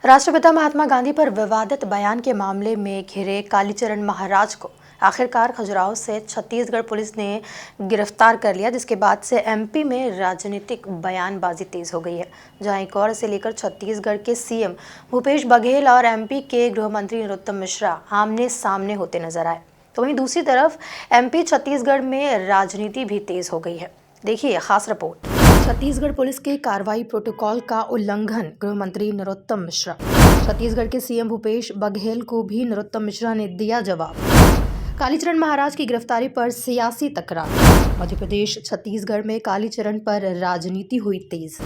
राष्ट्रपिता महात्मा गांधी पर विवादित बयान के मामले में घिरे कालीचरण महाराज को आखिरकार खजुराहो से छत्तीसगढ़ पुलिस ने गिरफ्तार कर लिया, जिसके बाद से एमपी में राजनीतिक बयानबाजी तेज हो गई है। जहां एक और से लेकर छत्तीसगढ़ के सीएम भूपेश बघेल और एमपी के गृह मंत्री नरोत्तम मिश्रा आमने सामने होते नजर आए, तो वहीं दूसरी तरफ एमपी छत्तीसगढ़ में राजनीति भी तेज हो गई है। देखिए खास रिपोर्ट। छत्तीसगढ़ पुलिस के कार्रवाई प्रोटोकॉल का उल्लंघन, गृह मंत्री नरोत्तम मिश्रा। छत्तीसगढ़ के सीएम भूपेश बघेल को भी नरोत्तम मिश्रा ने दिया जवाब। कालीचरण महाराज की गिरफ्तारी पर सियासी तकरार। मध्य प्रदेश छत्तीसगढ़ में कालीचरण पर राजनीति हुई तेज।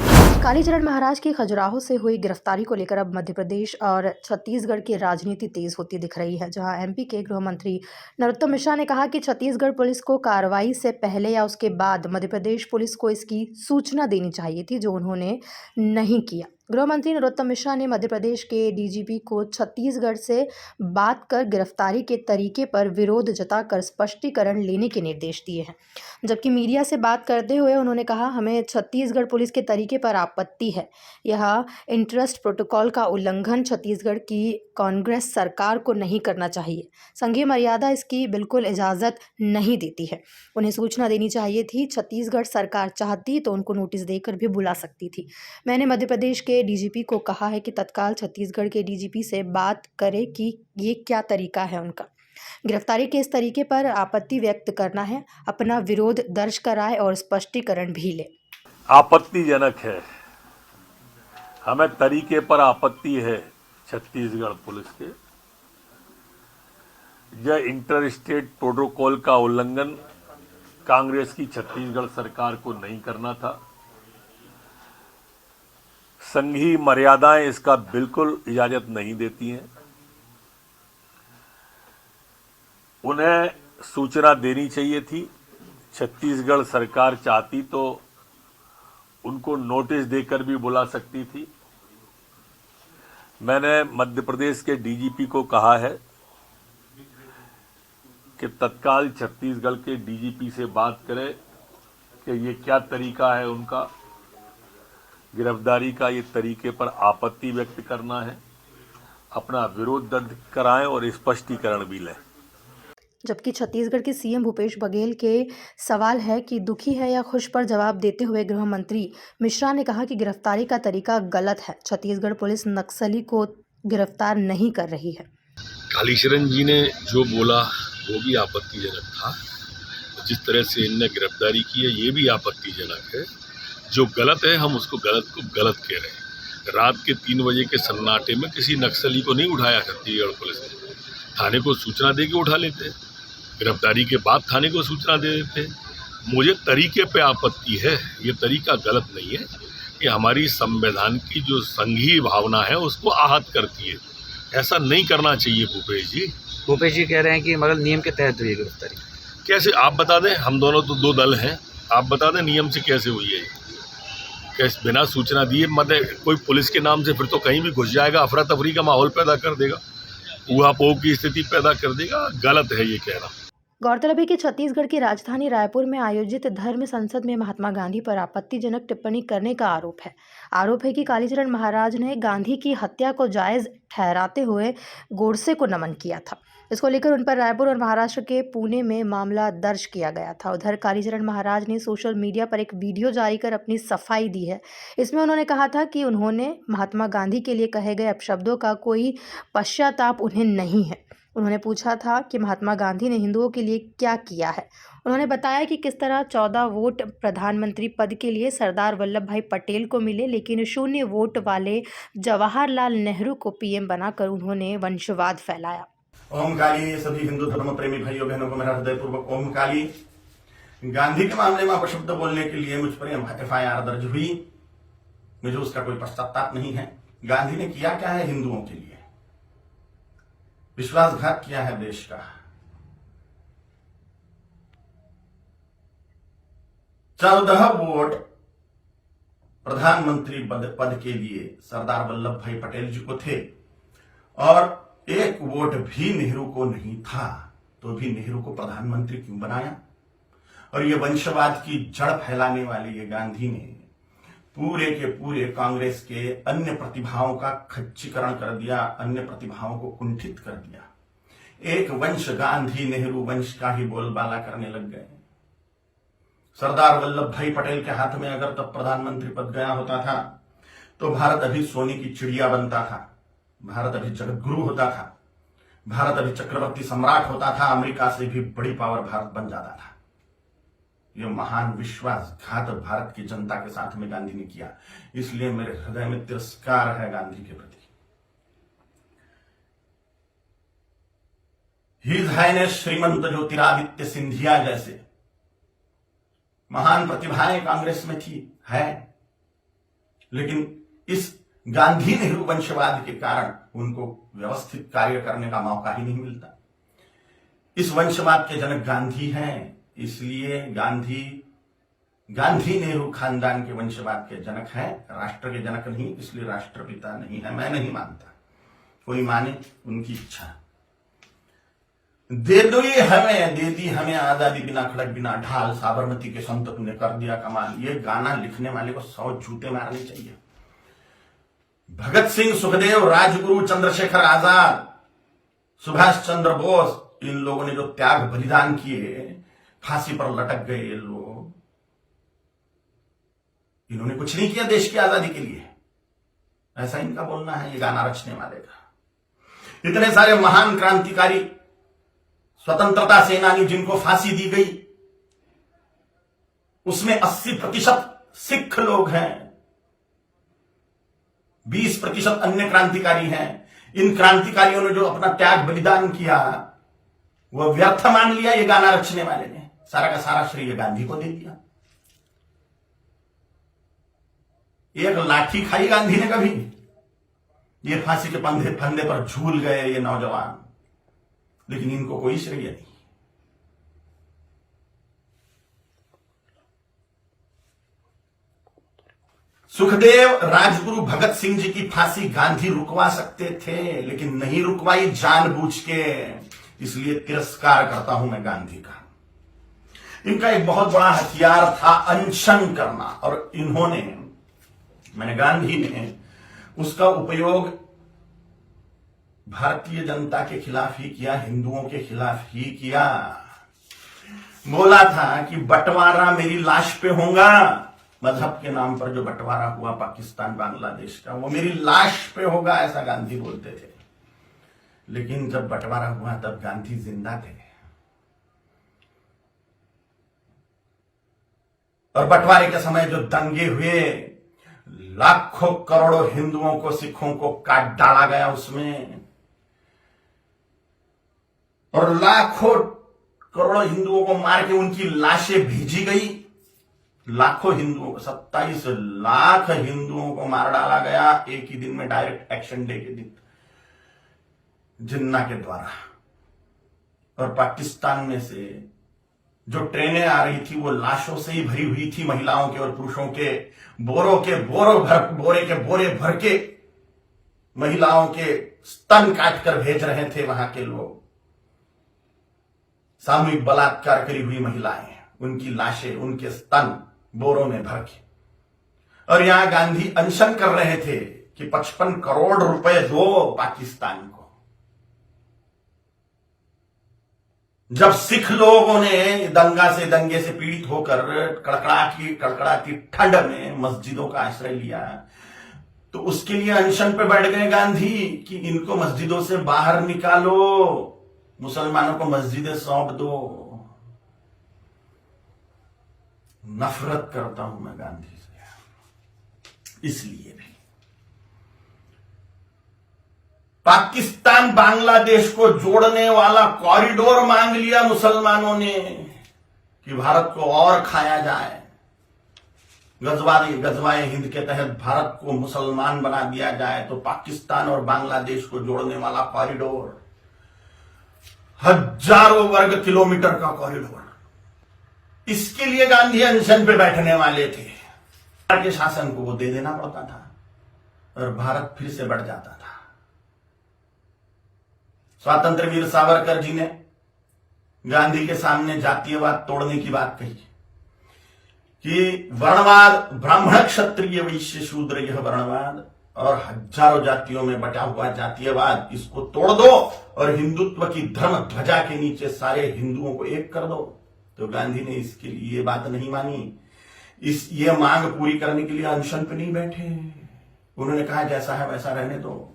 कालीचरण महाराज की खजुराहो से हुई गिरफ्तारी को लेकर अब मध्य प्रदेश और छत्तीसगढ़ की राजनीति तेज होती दिख रही है। जहां एमपी के गृह मंत्री नरोत्तम मिश्रा ने कहा कि छत्तीसगढ़ पुलिस को कार्रवाई से पहले या उसके बाद मध्य प्रदेश पुलिस को इसकी सूचना देनी चाहिए थी, जो उन्होंने नहीं किया। गृह मंत्री नरोत्तम मिश्रा ने मध्य प्रदेश के डीजीपी को छत्तीसगढ़ से बात कर गिरफ्तारी के तरीके पर विरोध जताकर स्पष्टीकरण लेने के निर्देश दिए हैं। जबकि मीडिया से बात करते हुए उन्होंने कहा, हमें छत्तीसगढ़ पुलिस के तरीके पर आपत्ति है। यह इंटरेस्ट प्रोटोकॉल का उल्लंघन छत्तीसगढ़ की कांग्रेस सरकार को नहीं करना चाहिए। संघीय मर्यादा इसकी बिल्कुल इजाज़त नहीं देती है। उन्हें सूचना देनी चाहिए थी। छत्तीसगढ़ सरकार चाहती तो उनको नोटिस देकर भी बुला सकती थी। मैंने मध्य प्रदेश के डीजीपी को कहा है कि तत्काल छत्तीसगढ़ के डीजीपी से बात करें कि ये क्या तरीका है उनका। गिरफ्तारी के इस तरीके पर आपत्ति व्यक्त करना है, अपना विरोध दर्ज कराए और स्पष्टीकरण भी ले। आपत्तिजनक है, हमें तरीके पर आपत्ति है छत्तीसगढ़ पुलिस के। यह इंटर स्टेट प्रोटोकॉल का उल्लंघन कांग्रेस की छत्तीसगढ़ सरकार को नहीं करना था। संघीय मर्यादाएं इसका बिल्कुल इजाजत नहीं देती हैं। उन्हें सूचना देनी चाहिए थी। छत्तीसगढ़ सरकार चाहती तो उनको नोटिस देकर भी बुला सकती थी। मैंने मध्य प्रदेश के डीजीपी को कहा है कि तत्काल छत्तीसगढ़ के डीजीपी से बात करें कि ये क्या तरीका है उनका गिरफ्तारी का। ये तरीके पर आपत्ति व्यक्त करना है, अपना विरोध दर्ज कराएं और स्पष्टीकरण भी लें। जबकि छत्तीसगढ़ के सीएम भूपेश बघेल के सवाल है कि दुखी है या खुश पर जवाब देते हुए गृह मंत्री मिश्रा ने कहा कि गिरफ्तारी का तरीका गलत है। छत्तीसगढ़ पुलिस नक्सली को गिरफ्तार नहीं कर रही है। कालीचरण जी ने जो बोला वो भी आपत्तिजनक था। जिस तरह से इनने गिरफ्तारी की है ये भी आपत्तिजनक है। जो गलत है हम उसको गलत को गलत कह रहे हैं। रात के 3 बजे के सन्नाटे में किसी नक्सली को नहीं उठाया छत्तीसगढ़ पुलिस ने। थाने को सूचना दे के उठा लेते, गिरफ्तारी के बाद थाने को सूचना दे देते। मुझे तरीके पे आपत्ति है, ये तरीका गलत नहीं है। ये हमारी संविधान की जो संघीय भावना है उसको आहत करती है। ऐसा नहीं करना चाहिए भूपेश जी। भूपेश जी कह रहे हैं कि मगर नियम के तहत हुई गिरफ्तारी। कैसे आप बता दें, हम दोनों तो 2 दल हैं, आप बता दें नियम से कैसे हुई है। कैसे बिना सूचना दिए मतलब कोई पुलिस के नाम से फिर तो कहीं भी घुस जाएगा, अफरा तफरी का माहौल पैदा कर देगा, ऊहापोह की स्थिति पैदा कर देगा। गलत है ये कहना। गौरतलब है कि छत्तीसगढ़ की राजधानी रायपुर में आयोजित धर्म संसद में महात्मा गांधी पर आपत्तिजनक टिप्पणी करने का आरोप है कि कालीचरण महाराज ने गांधी की हत्या को जायज ठहराते हुए गोडसे को नमन किया था। इसको लेकर उन पर रायपुर और महाराष्ट्र के पुणे में मामला दर्ज किया गया था। उधर कालीचरण महाराज ने सोशल मीडिया पर एक वीडियो जारी कर अपनी सफाई दी है। इसमें उन्होंने कहा था कि उन्होंने महात्मा गांधी के लिए कहे गए अपशब्दों का कोई पश्चाताप उन्हें नहीं है। उन्होंने पूछा था कि महात्मा गांधी ने हिंदुओं के लिए क्या किया है। उन्होंने बताया कि किस तरह 14 वोट प्रधानमंत्री पद के लिए सरदार वल्लभ भाई पटेल को मिले, लेकिन 0 वोट वाले जवाहरलाल नेहरू को पीएम बनाकर उन्होंने वंशवाद फैलाया। ओम काली। सभी हिंदू धर्म प्रेमी भाइयों बहनों को मेरा हृदयपूर्वक ओम काली। गांधी के मामले में अपशब्द बोलने के लिए मुझ पर FIR दर्ज हुई। मुझे उसका कोई पश्चाताप नहीं है। गांधी ने किया क्या है हिंदुओं के लिए? विश्वासघात किया है देश का। 14 वोट प्रधानमंत्री पद के लिए सरदार वल्लभ भाई पटेल जी को थे और 1 वोट भी नेहरू को नहीं था, तो भी नेहरू को प्रधानमंत्री क्यों बनाया? और ये वंशवाद की जड़ फैलाने वाले ये गांधी ने पूरे के पूरे कांग्रेस के अन्य प्रतिभाओं का खच्चीकरण कर दिया, अन्य प्रतिभाओं को कुंठित कर दिया। एक वंश गांधी नेहरू वंश का ही बोलबाला करने लग गए। सरदार वल्लभ भाई पटेल के हाथ में अगर तब प्रधानमंत्री पद गया होता था तो भारत अभी सोने की चिड़िया बनता था, भारत अभी जगत गुरु होता था, भारत अभी चक्रवर्ती सम्राट होता था, अमेरिका से भी बड़ी पावर भारत बन जाता था। यह महान विश्वासघात भारत की जनता के साथ में गांधी ने किया, इसलिए मेरे हृदय में तिरस्कार है गांधी के प्रति। हिज हाइनेस श्रीमंत ज्योतिरादित्य सिंधिया जैसे महान प्रतिभाएं कांग्रेस में थी, है, लेकिन इस गांधी नेहरू वंशवाद के कारण उनको व्यवस्थित कार्य करने का मौका ही नहीं मिलता। इस वंशवाद के जनक गांधी हैं, इसलिए गांधी नेहरू खानदान के वंशवाद के जनक हैं, राष्ट्र के जनक नहीं, इसलिए राष्ट्रपिता नहीं है। मैं नहीं मानता, कोई माने उनकी इच्छा। दे दी हमें आजादी बिना खड़क बिना ढाल, साबरमती के संत तूने कर दिया कमाल। ये गाना लिखने वाले को 100 जूते मारने चाहिए। भगत सिंह, सुखदेव, राजगुरु, चंद्रशेखर आजाद, सुभाष चंद्र बोस, इन लोगों ने जो त्याग बलिदान किए, फांसी पर लटक गए ये लोग, इन्होंने कुछ नहीं किया देश की आजादी के लिए, ऐसा इनका बोलना है ये गाना रचने वाले का। इतने सारे महान क्रांतिकारी, स्वतंत्रता सेनानी जिनको फांसी दी गई, उसमें 80% सिख लोग हैं, 20% अन्य क्रांतिकारी हैं। इन क्रांतिकारियों ने जो अपना त्याग बलिदान किया वह व्यर्थ मान लिया ये गाना रचने वाले ने, सारा का सारा श्रेय गांधी को दे दिया। एक लाठी खाई गांधी ने कभी? ये फांसी के फंदे पर झूल गए ये नौजवान, लेकिन इनको कोई श्रेय नहीं। सुखदेव, राजगुरु, भगत सिंह जी की फांसी गांधी रुकवा सकते थे, लेकिन नहीं रुकवाई जानबूझ के, इसलिए तिरस्कार करता हूं मैं गांधी का। इनका एक बहुत बड़ा हथियार था अनशन करना, और इन्होंने, मैंने गांधी ने उसका उपयोग भारतीय जनता के खिलाफ ही किया, हिंदुओं के खिलाफ ही किया। बोला था कि बंटवारा मेरी लाश पे होगा, मजहब के नाम पर जो बंटवारा हुआ पाकिस्तान बांग्लादेश का, वो मेरी लाश पे होगा, ऐसा गांधी बोलते थे। लेकिन जब बंटवारा हुआ तब गांधी जिंदा थे, और बंटवारे के समय जो दंगे हुए, लाखों करोड़ों हिंदुओं को, सिखों को काट डाला गया उसमें, और लाखों करोड़ों हिंदुओं को मार के उनकी लाशें भेजी गई। लाखों हिंदुओं को, 27 लाख हिंदुओं को मार डाला गया एक ही दिन में, डायरेक्ट एक्शन डे के दिन, जिन्ना के द्वारा। और पाकिस्तान में से जो ट्रेनें आ रही थी वो लाशों से ही भरी हुई थी, महिलाओं के और पुरुषों के, बोरे के बोरे भर के महिलाओं के स्तन काट कर भेज रहे थे वहां के लोग। सामूहिक बलात्कार करी हुई महिलाएं, उनकी लाशें, उनके स्तन बोरों में भर के। और यहां गांधी अनशन कर रहे थे कि 55 करोड़ रुपए दो पाकिस्तान को। जब सिख लोगों ने दंगे से पीड़ित होकर कड़कड़ाती ठंड में मस्जिदों का आश्रय लिया, तो उसके लिए अनशन पे बैठ गए गांधी कि इनको मस्जिदों से बाहर निकालो, मुसलमानों को मस्जिदें सौंप दो। नफरत करता हूं मैं गांधी से, इसलिए भी। पाकिस्तान बांग्लादेश को जोड़ने वाला कॉरिडोर मांग लिया मुसलमानों ने कि भारत को और खाया जाए। गजवाए हिंद के तहत भारत को मुसलमान बना दिया जाए, तो पाकिस्तान और बांग्लादेश को जोड़ने वाला कॉरिडोर, हजारों वर्ग किलोमीटर का कॉरिडोर, इसके लिए गांधी अनशन पे बैठने वाले थे। के शासन को वो दे देना पड़ता था और भारत फिर से बढ़ जाता था। स्वातंत्र वीर सावरकर जी ने गांधी के सामने जातीयवाद तोड़ने की बात कही कि वर्णवाद, ब्राह्मण क्षत्रिय वैश्य शूद्र, यह वर्णवाद और हजारों जातियों में बटा हुआ जातीयवाद, इसको तोड़ दो और हिंदुत्व की धर्म ध्वजा के नीचे सारे हिंदुओं को एक कर दो। तो गांधी ने इसके लिए ये बात नहीं मानी। ये मांग पूरी करने के लिए अनशन पे नहीं बैठे। उन्होंने कहा जैसा है वैसा रहने दो।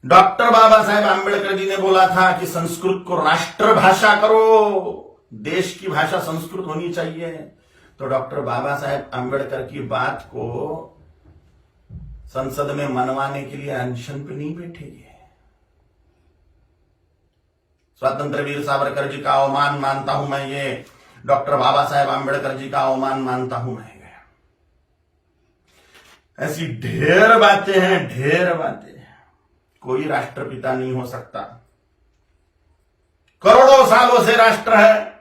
डॉक्टर बाबा साहेब आंबेडकर जी ने बोला था कि संस्कृत को राष्ट्रभाषा करो, देश की भाषा संस्कृत होनी चाहिए। तो डॉक्टर बाबा साहेब आंबेडकर की बात को संसद में मनवाने के लिए अनशन पे नहीं बैठे। स्वतंत्र वीर सावरकर जी का अवमान मानता हूं मैं, ये डॉक्टर बाबा साहेब आंबेडकर जी का अवमान मानता हूं मैं। ऐसी ढेर बातें हैं, ढेर बातें। कोई राष्ट्रपिता नहीं हो सकता। करोड़ों सालों से राष्ट्र है,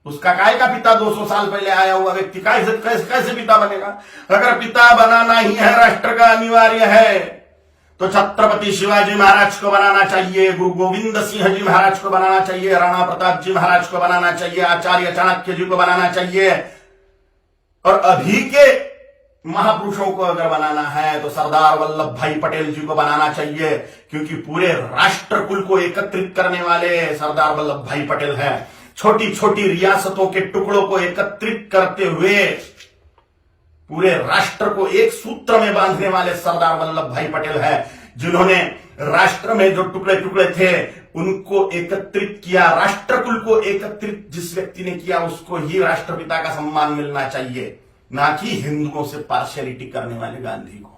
उसका काय का पिता 200 साल पहले आया हुआ व्यक्ति कैसे पिता बनेगा? अगर पिता बनाना ही है राष्ट्र का अनिवार्य है तो छत्रपति शिवाजी महाराज को बनाना चाहिए, गुरु गोविंद सिंह जी महाराज को बनाना चाहिए, राणा प्रताप जी महाराज को बनाना चाहिए, आचार्य चाणक्य जी को बनाना चाहिए। और अभी के महापुरुषों को अगर बनाना है तो सरदार वल्लभ भाई पटेल जी को बनाना चाहिए, क्योंकि पूरे राष्ट्र कुल को एकत्रित करने वाले सरदार वल्लभ भाई पटेल हैं। छोटी छोटी रियासतों के टुकड़ों को एकत्रित करते हुए पूरे राष्ट्र को एक सूत्र में बांधने वाले सरदार वल्लभ भाई पटेल हैं, जिन्होंने राष्ट्र में जो टुकड़े टुकड़े थे उनको एकत्रित किया। राष्ट्रकुल को एकत्रित जिस व्यक्ति ने किया उसको ही राष्ट्रपिता का सम्मान मिलना चाहिए, ना कि हिंदुओं से पार्शियलिटी करने वाले गांधी को।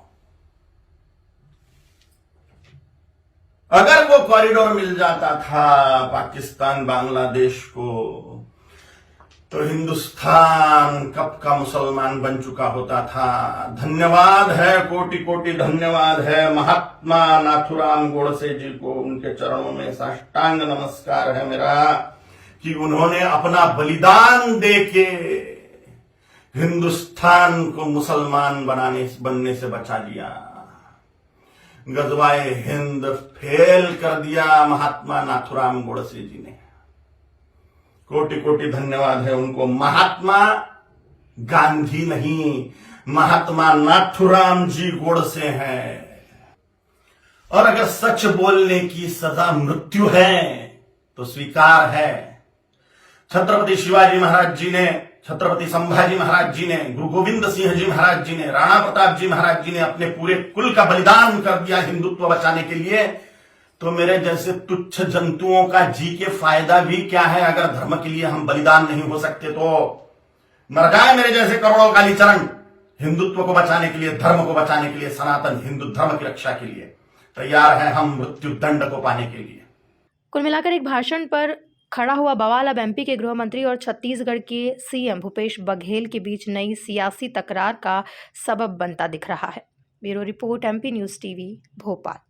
अगर वो कॉरिडोर मिल जाता था पाकिस्तान बांग्लादेश को तो हिंदुस्तान कब का मुसलमान बन चुका होता था। धन्यवाद है, कोटि कोटि धन्यवाद है महात्मा नाथुराम गोडसे जी को, उनके चरणों में साष्टांग नमस्कार है मेरा कि उन्होंने अपना बलिदान देके हिंदुस्तान को मुसलमान बनने से बचा लिया। गजवाए हिंद फेल कर दिया महात्मा नाथुराम गोडसे जी ने। कोटि कोटि धन्यवाद है उनको। महात्मा गांधी नहीं, महात्मा नाथुराम जी गोडसे हैं। और अगर सच बोलने की सजा मृत्यु है तो स्वीकार है। छत्रपति शिवाजी महाराज जी ने, छत्रपति संभाजी महाराज जी ने, गुरु गोविंद सिंह जी महाराज जी ने, राणा प्रताप जी महाराज जी ने अपने पूरे कुल का बलिदान कर दिया हिंदुत्व बचाने के लिए। तो मेरे जैसे तुच्छ जंतुओं का जी के फायदा भी क्या है? अगर धर्म के लिए हम बलिदान नहीं हो सकते तो मर जाए मेरे जैसे करोड़ों कालीचरण हिंदुत्व को बचाने के लिए, धर्म को बचाने के लिए, सनातन हिंदू धर्म की रक्षा के लिए तैयार है हम मृत्यु दंड को पाने के लिए। कुल मिलाकर एक भाषण पर खड़ा हुआ बवाल अब एमपी के गृह मंत्री और छत्तीसगढ़ के सीएम भूपेश बघेल के बीच नई सियासी तकरार का सबब बनता दिख रहा है। Bureau report, MP news TV, Bhopal.